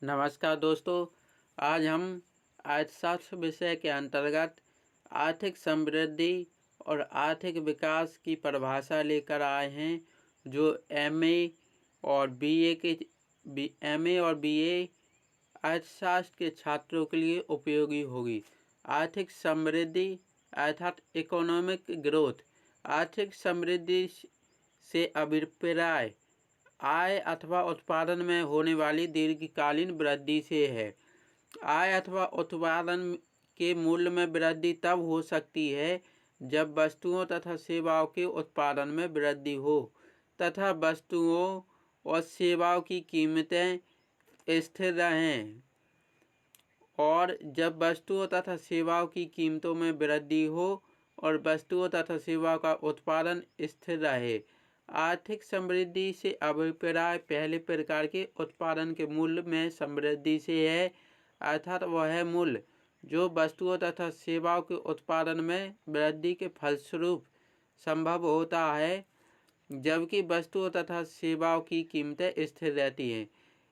नमस्कार दोस्तों। आज हम अर्थशास्त्र विषय के अंतर्गत आर्थिक समृद्धि और आर्थिक विकास की परिभाषा लेकर आए हैं, जो एमए और बीए अर्थशास्त्र के छात्रों के लिए उपयोगी होगी। आर्थिक समृद्धि अर्थात इकोनॉमिक ग्रोथ। आर्थिक समृद्धि से अभिप्राय आय अथवा उत्पादन में होने वाली दीर्घकालीन वृद्धि से है। आय अथवा उत्पादन के मूल्य में वृद्धि तब हो सकती है जब वस्तुओं तथा सेवाओं के उत्पादन में वृद्धि हो तथा वस्तुओं और सेवाओं की कीमतें स्थिर रहें, और जब वस्तुओं तथा सेवाओं की कीमतों में वृद्धि हो और वस्तुओं तथा सेवाओं का उत्पादन स्थिर रहे। आर्थिक समृद्धि से अभिप्राय पहले प्रकार के उत्पादन के मूल्य में समृद्धि से है, अर्थात वह मूल्य जो वस्तुओं तथा सेवाओं के उत्पादन में वृद्धि के फलस्वरूप संभव होता है, जबकि वस्तुओं तथा सेवाओं की कीमतें स्थिर रहती हैं।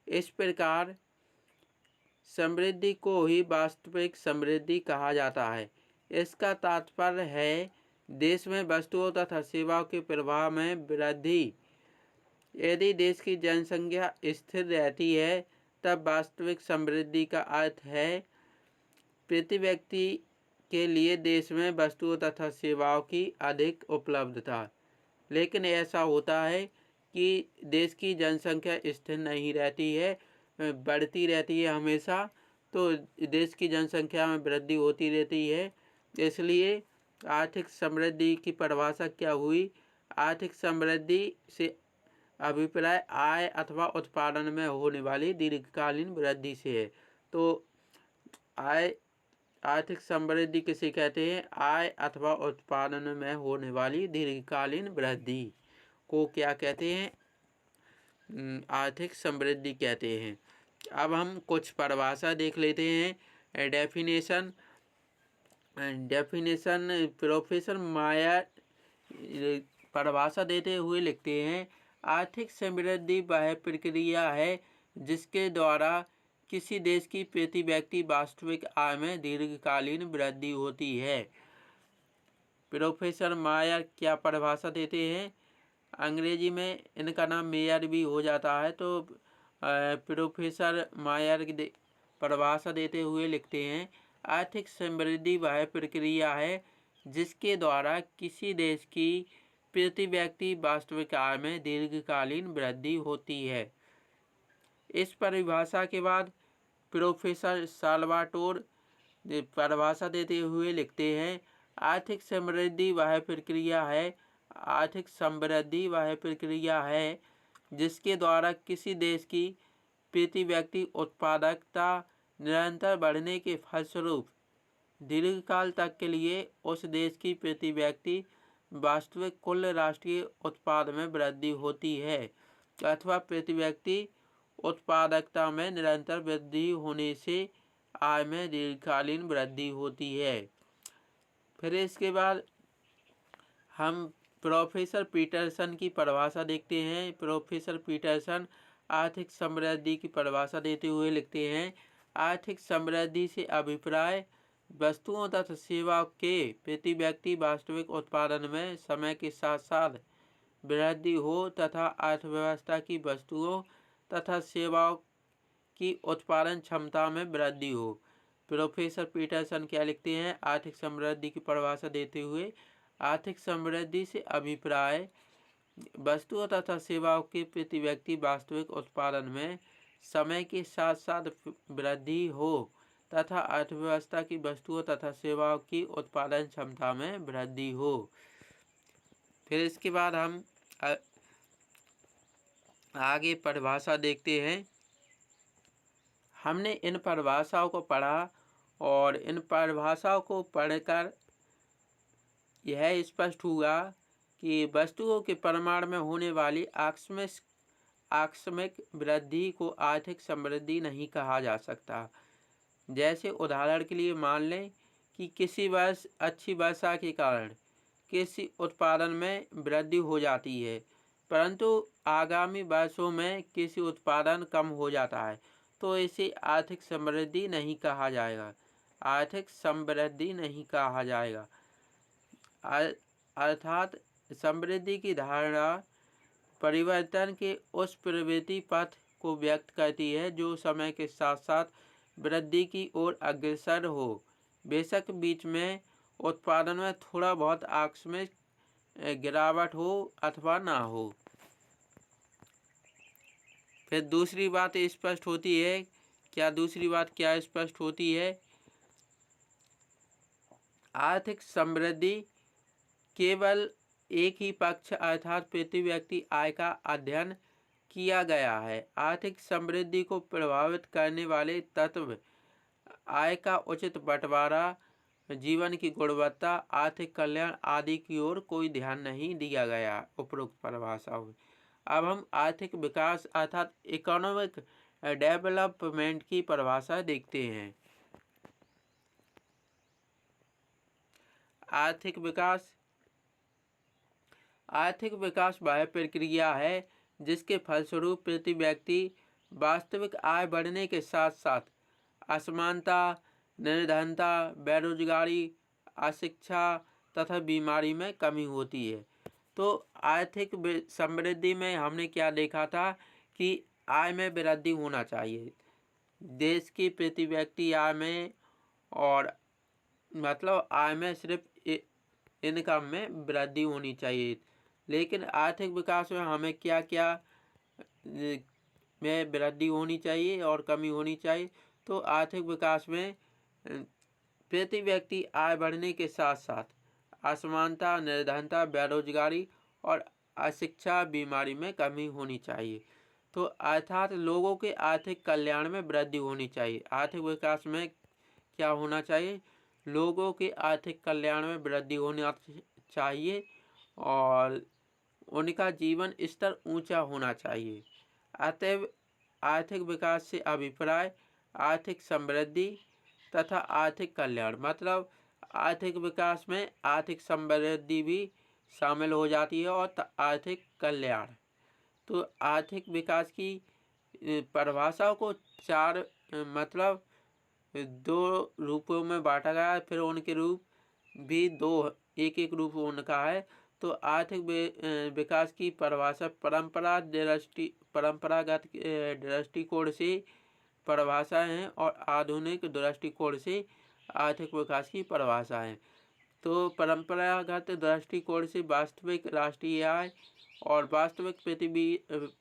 इस प्रकार समृद्धि को ही वास्तविक समृद्धि कहा जाता है। इसका तात्पर्य है देश में वस्तुओं तथा सेवाओं के प्रवाह में वृद्धि। यदि देश की जनसंख्या स्थिर रहती है तब वास्तविक समृद्धि का अर्थ है प्रति व्यक्ति के लिए देश में वस्तुओं तथा सेवाओं की अधिक उपलब्धता। लेकिन ऐसा होता है कि देश की जनसंख्या स्थिर नहीं रहती है, बढ़ती रहती है हमेशा, तो देश की जनसंख्या में वृद्धि होती रहती है। इसलिए आर्थिक समृद्धि की परिभाषा क्या हुई? आर्थिक समृद्धि से अभिप्राय आय अथवा उत्पादन में होने वाली दीर्घकालीन वृद्धि से है। तो आर्थिक समृद्धि किसे कहते हैं? आय अथवा उत्पादन में होने वाली दीर्घकालीन वृद्धि को क्या कहते हैं? आर्थिक समृद्धि कहते हैं। अब हम कुछ परिभाषा देख लेते हैं। डेफिनेशन प्रोफेसर मायर परिभाषा देते हुए लिखते हैं, आर्थिक समृद्धि वह प्रक्रिया है जिसके द्वारा किसी देश की प्रति व्यक्ति वास्तविक आय में दीर्घकालीन वृद्धि होती है। प्रोफेसर मायर क्या परिभाषा देते हैं? अंग्रेजी में इनका नाम मेयर भी हो जाता है, तो प्रोफेसर मायर की परिभाषा देते हुए लिखते हैं, आर्थिक समृद्धि वह प्रक्रिया है जिसके द्वारा किसी देश की प्रति व्यक्ति वास्तविक आय में दीर्घकालीन वृद्धि होती है। इस परिभाषा के बाद प्रोफेसर साल्वाटोर परिभाषा देते हुए लिखते हैं, आर्थिक समृद्धि वह प्रक्रिया है जिसके द्वारा किसी देश की प्रति व्यक्ति उत्पादकता निरंतर बढ़ने के फलस्वरूप दीर्घकाल तक के लिए उस देश की प्रति व्यक्ति वास्तविक कुल राष्ट्रीय उत्पाद में वृद्धि होती है, अथवा प्रति व्यक्ति उत्पादकता में निरंतर वृद्धि होने से आय में दीर्घकालीन वृद्धि होती है। फिर इसके बाद हम प्रोफेसर पीटरसन की परिभाषा देखते हैं। प्रोफेसर पीटरसन आर्थिक समृद्धि की परिभाषा देते हुए लिखते हैं, आर्थिक समृद्धि से अभिप्राय वस्तुओं तथा सेवाओं के प्रति व्यक्ति वास्तविक उत्पादन में समय के साथ साथ वृद्धि हो तथा अर्थव्यवस्था की वस्तुओं तथा सेवाओं की उत्पादन क्षमता में वृद्धि हो। प्रोफेसर पीटरसन क्या लिखते हैं आर्थिक समृद्धि की परिभाषा देते हुए, आर्थिक समृद्धि से अभिप्राय वस्तुओं तथा सेवाओं के प्रति व्यक्ति वास्तविक उत्पादन में समय के साथ साथ वृद्धि हो तथा अर्थव्यवस्था की वस्तुओं तथा सेवाओं की उत्पादन क्षमता में वृद्धि हो। फिर इसके बाद हम आगे परिभाषा देखते हैं। हमने इन परिभाषाओं को पढ़ा और इन परिभाषाओं को पढ़कर यह स्पष्ट हुआ कि वस्तुओं के परिमाण में होने वाली आकस्मिक वृद्धि को आर्थिक समृद्धि नहीं कहा जा सकता। जैसे उदाहरण के लिए मान लें कि किसी वर्ष अच्छी वर्षा के कारण किसी उत्पादन में वृद्धि हो जाती है, परंतु आगामी वर्षों में किसी उत्पादन कम हो जाता है, तो इसे आर्थिक समृद्धि नहीं कहा जाएगा, आर्थिक समृद्धि नहीं कहा जाएगा। अर्थात समृद्धि की धारणा परिवर्तन के उस प्रवृत्ति पथ को व्यक्त करती है जो समय के साथ साथ वृद्धि की ओर अग्रसर हो। बेशक बीच में उत्पादन में थोड़ा बहुत आकस्मिक गिरावट हो अथवा ना हो। फिर दूसरी बात स्पष्ट होती है, दूसरी बात क्या स्पष्ट होती है? आर्थिक समृद्धि केवल एक ही पक्ष अर्थात प्रति व्यक्ति आय का अध्ययन किया गया है। आर्थिक समृद्धि को प्रभावित करने वाले तत्व आय का उचित बंटवारा, जीवन की गुणवत्ता, आर्थिक कल्याण आदि की ओर कोई ध्यान नहीं दिया गया उपरोक्त परिभाषाओं में। अब हम आर्थिक विकास अर्थात इकोनॉमिक डेवलपमेंट की परिभाषा देखते हैं। आर्थिक विकास वह प्रक्रिया है जिसके फलस्वरूप प्रति व्यक्ति वास्तविक आय बढ़ने के साथ साथ असमानता, निर्धनता, बेरोजगारी, अशिक्षा तथा बीमारी में कमी होती है। तो आर्थिक समृद्धि में हमने क्या देखा था कि आय में वृद्धि होना चाहिए, देश की प्रति व्यक्ति आय में, और मतलब आय में सिर्फ इनकम में वृद्धि होनी चाहिए। लेकिन आर्थिक विकास में हमें क्या क्या में वृद्धि होनी चाहिए और कमी होनी चाहिए? तो आर्थिक विकास में प्रति व्यक्ति आय बढ़ने के साथ साथ असमानता, निर्धनता, बेरोजगारी और अशिक्षा, बीमारी में कमी होनी चाहिए। तो अर्थात लोगों के आर्थिक कल्याण में वृद्धि होनी चाहिए। आर्थिक विकास में क्या होना चाहिए? लोगों के आर्थिक कल्याण में वृद्धि होना चाहिए और उनका जीवन स्तर ऊंचा होना चाहिए। अतएव आर्थिक विकास से अभिप्राय आर्थिक समृद्धि तथा आर्थिक कल्याण, मतलब आर्थिक विकास में आर्थिक समृद्धि भी शामिल हो जाती है और आर्थिक कल्याण। तो आर्थिक विकास की परिभाषाओं को चार मतलब दो रूपों में बांटा गया है, फिर उनके रूप भी दो, एक एक रूप उनका है। तो आर्थिक विकास की परिभाषा परंपरागत दृष्टिकोण से परिभाषा है और आधुनिक दृष्टिकोण से आर्थिक विकास की परिभाषा है। तो परंपरागत दृष्टिकोण से वास्तविक राष्ट्रीय आय और वास्तविक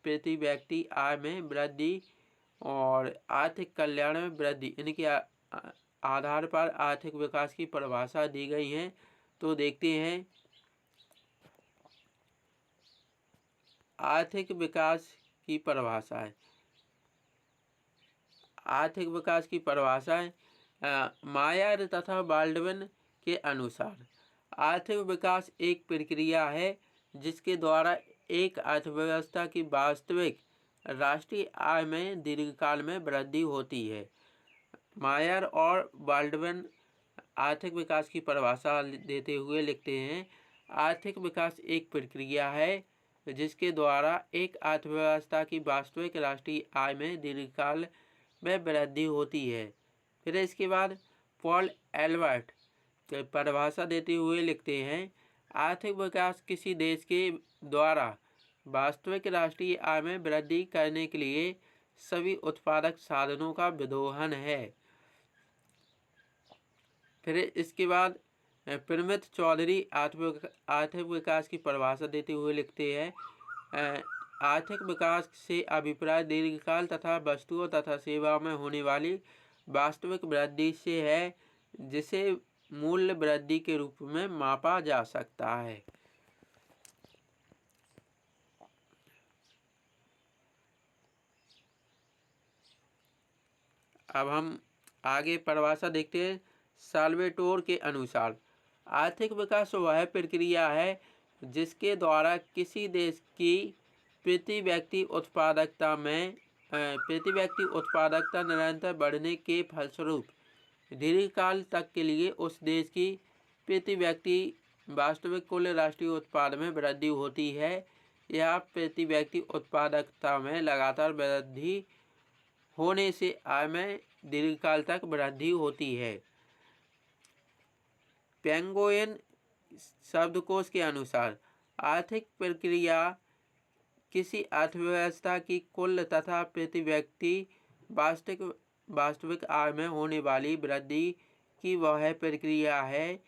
प्रति व्यक्ति आय में वृद्धि और आर्थिक कल्याण में वृद्धि, इनके आधार पर आर्थिक विकास की परिभाषा दी गई है। तो देखते हैं आर्थिक विकास की परिभाषा है। आर्थिक विकास की परिभाषा है मायर तथा बाल्डविन के अनुसार आर्थिक विकास एक प्रक्रिया है जिसके द्वारा एक अर्थव्यवस्था की वास्तविक राष्ट्रीय आय में दीर्घकाल में वृद्धि होती है। मायर और बाल्डविन आर्थिक विकास की परिभाषा देते हुए लिखते हैं, आर्थिक विकास एक प्रक्रिया है जिसके द्वारा एक अर्थव्यवस्था की वास्तविक राष्ट्रीय आय में दीर्घकाल में वृद्धि होती है। फिर इसके बाद पॉल एल्बर्ट परिभाषा देते हुए लिखते हैं, आर्थिक विकास किसी देश के द्वारा वास्तविक राष्ट्रीय आय में वृद्धि करने के लिए सभी उत्पादक साधनों का विदोहन है। फिर इसके बाद प्रमित चौधरी आर्थिक विकास की परिभाषा देते हुए लिखते हैं, आर्थिक विकास से अभिप्राय दीर्घकाल तथा वस्तुओं तथा सेवा में होने वाली वास्तविक वृद्धि से है जिसे मूल्य वृद्धि के रूप में मापा जा सकता है। अब हम आगे परिभाषा देखते हैं। साल्वेटोर के अनुसार आर्थिक विकास वह प्रक्रिया है जिसके द्वारा किसी देश की प्रति व्यक्ति उत्पादकता निरंतर बढ़ने के फलस्वरूप दीर्घकाल तक के लिए उस देश की प्रति व्यक्ति वास्तविक कुल राष्ट्रीय उत्पाद में वृद्धि होती है। यह प्रति व्यक्ति उत्पादकता में लगातार वृद्धि होने से आय में दीर्घकाल तक वृद्धि होती है। पेंगुइन शब्दकोश के अनुसार आर्थिक प्रक्रिया किसी अर्थव्यवस्था की कुल तथा प्रति व्यक्ति वास्तविक आय में होने वाली वृद्धि की वह प्रक्रिया है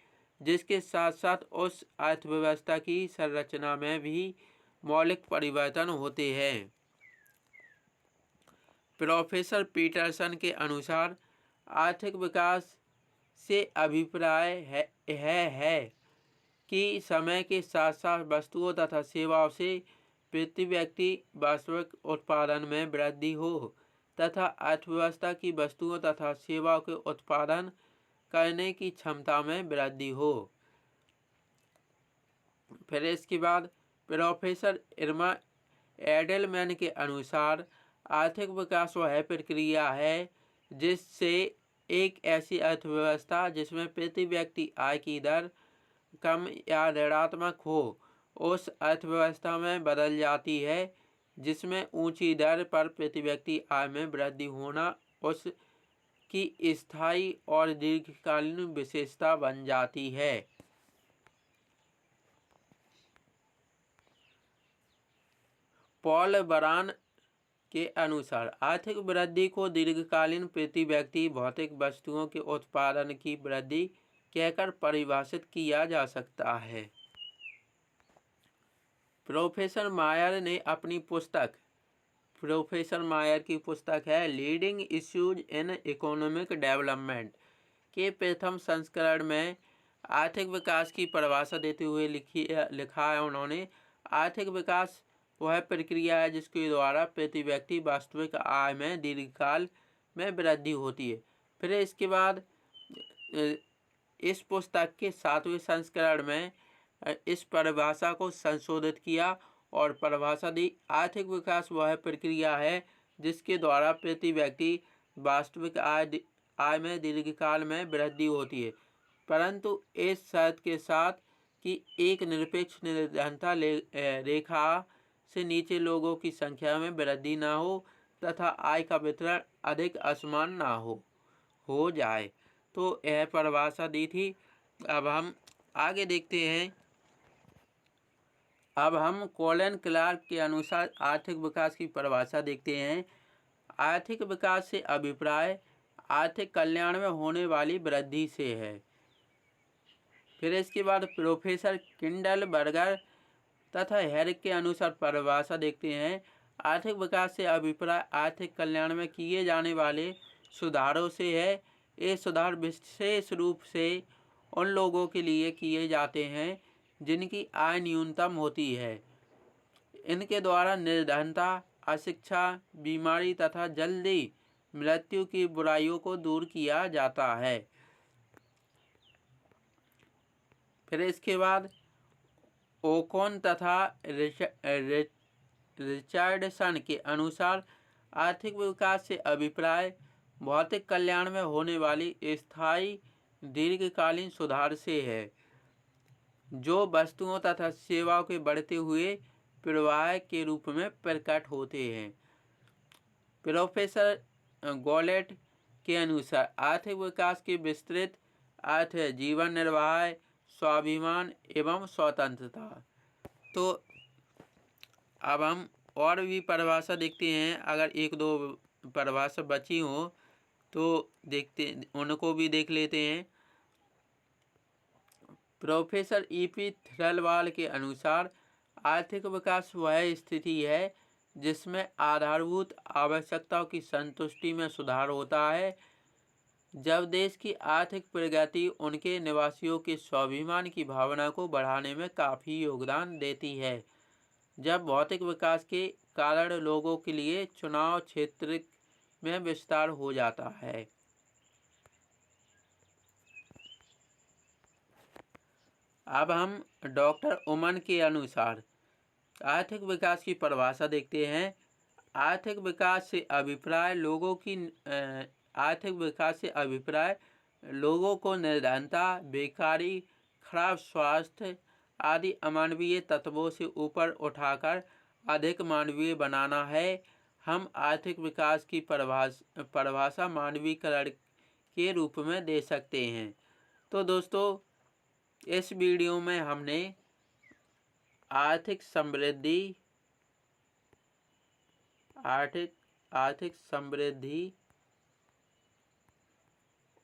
जिसके साथ साथ उस अर्थव्यवस्था की संरचना में भी मौलिक परिवर्तन होते हैं। प्रोफेसर पीटरसन के अनुसार आर्थिक विकास से अभिप्राय है कि समय के साथ साथ वस्तुओं तथा सेवाओं से प्रति व्यक्ति वास्तविक उत्पादन में वृद्धि हो तथा अर्थव्यवस्था की वस्तुओं तथा सेवाओं के उत्पादन करने की क्षमता में वृद्धि हो। फिर इसके बाद प्रोफेसर इर्मा एडलमैन के अनुसार आर्थिक विकास वह प्रक्रिया है जिससे एक ऐसी अर्थव्यवस्था जिसमें प्रति व्यक्ति आय की दर कम या ऋणात्मक हो उस अर्थव्यवस्था में बदल जाती है जिसमें ऊंची दर पर प्रति व्यक्ति आय में वृद्धि होना उसकी स्थायी और दीर्घकालीन विशेषता बन जाती है। पॉल बरान के अनुसार आर्थिक वृद्धि को दीर्घकालीन प्रति व्यक्ति भौतिक वस्तुओं के उत्पादन की वृद्धि कहकर परिभाषित किया जा सकता है। प्रोफेसर मायर ने अपनी पुस्तक, प्रोफेसर मायर की पुस्तक है leading issues in economic development के प्रथम संस्करण में आर्थिक विकास की परिभाषा देते हुए लिखा है उन्होंने, आर्थिक विकास वह प्रक्रिया है जिसके द्वारा प्रति व्यक्ति वास्तविक आय में दीर्घकाल में वृद्धि होती है। फिर इसके बाद इस पुस्तक के 7वें संस्करण में इस परिभाषा को संशोधित किया और परिभाषा दी, आर्थिक विकास वह प्रक्रिया है जिसके द्वारा प्रति व्यक्ति वास्तविक आय में दीर्घकाल में वृद्धि होती है, परंतु इस शर्त के साथ कि एक निरपेक्ष निर्धनता रेखा से नीचे लोगों की संख्या में वृद्धि न हो तथा आय का वितरण अधिक असमान ना हो जाए। तो यह परिभाषा दी थी। अब हम आगे देखते हैं। अब हम कॉलन क्लार्क के अनुसार आर्थिक विकास की परिभाषा देखते हैं। आर्थिक विकास से अभिप्राय आर्थिक कल्याण में होने वाली वृद्धि से है। फिर इसके बाद प्रोफेसर किंडल बर्गर तथा हेरिक के अनुसार परिभाषा देखते हैं। आर्थिक विकास से अभिप्राय आर्थिक कल्याण में किए जाने वाले सुधारों से है। ये सुधार विशेष रूप से उन लोगों के लिए किए जाते हैं जिनकी आय न्यूनतम होती है। इनके द्वारा निर्धनता, अशिक्षा, बीमारी तथा जल्दी मृत्यु की बुराइयों को दूर किया जाता है। फिर इसके बाद ओकोन तथा रिचर्डसन के अनुसार आर्थिक विकास से अभिप्राय भौतिक कल्याण में होने वाली स्थायी दीर्घकालीन सुधार से है जो वस्तुओं तथा सेवाओं के बढ़ते हुए प्रवाह के रूप में प्रकट होते हैं। प्रोफेसर गॉलेट के अनुसार आर्थिक विकास के विस्तृत अर्थ है जीवन निर्वाह, स्वाभिमान एवं स्वतंत्रता। तो अब हम और भी परिभाषा देखते हैं, अगर एक दो परिभाषा बची हो तो उनको भी देख लेते हैं। प्रोफेसर ईपी थ्रेलवाल के अनुसार आर्थिक विकास वह स्थिति है जिसमें आधारभूत आवश्यकताओं की संतुष्टि में सुधार होता है, जब देश की आर्थिक प्रगति उनके निवासियों के स्वाभिमान की भावना को बढ़ाने में काफ़ी योगदान देती है, जब भौतिक विकास के कारण लोगों के लिए चुनाव क्षेत्र में विस्तार हो जाता है। अब हम डॉक्टर उमन के अनुसार आर्थिक विकास की परिभाषा देखते हैं। आर्थिक विकास से अभिप्राय लोगों को निर्धनता, बेकारी, खराब स्वास्थ्य आदि अमानवीय तत्वों से ऊपर उठाकर अधिक मानवीय बनाना है। हम आर्थिक विकास की परिभाषा मानवीकरण के रूप में दे सकते हैं। तो दोस्तों, इस वीडियो में हमने आर्थिक समृद्धि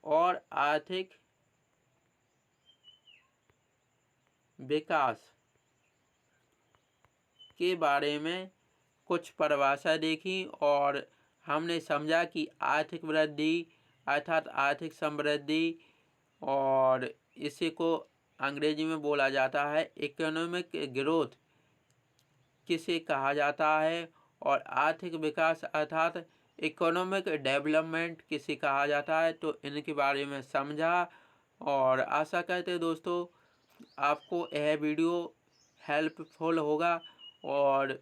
और आर्थिक विकास के बारे में कुछ परिभाषा देखी और हमने समझा कि आर्थिक वृद्धि अर्थात आर्थिक समृद्धि, और इसी को अंग्रेजी में बोला जाता है इकोनॉमिक ग्रोथ किसे कहा जाता है, और आर्थिक विकास अर्थात इकोनॉमिक डेवलपमेंट किसे कहा जाता है। तो इनके बारे में समझा और आशा करते हैं दोस्तों आपको यह वीडियो हेल्पफुल होगा। और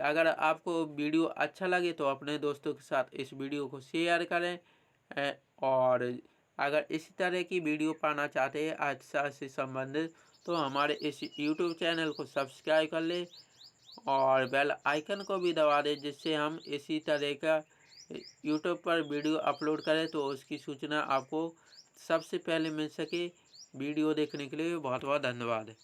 अगर आपको वीडियो अच्छा लगे तो अपने दोस्तों के साथ इस वीडियो को शेयर करें। और अगर इसी तरह की वीडियो पाना चाहते हैं अर्थशास्त्र से संबंधित तो हमारे इस YouTube चैनल को सब्सक्राइब कर लें और बेल आइकन को भी दबा दें, जिससे हम इसी तरह का YouTube पर वीडियो अपलोड करें तो उसकी सूचना आपको सबसे पहले मिल सके। वीडियो देखने के लिए बहुत बहुत धन्यवाद।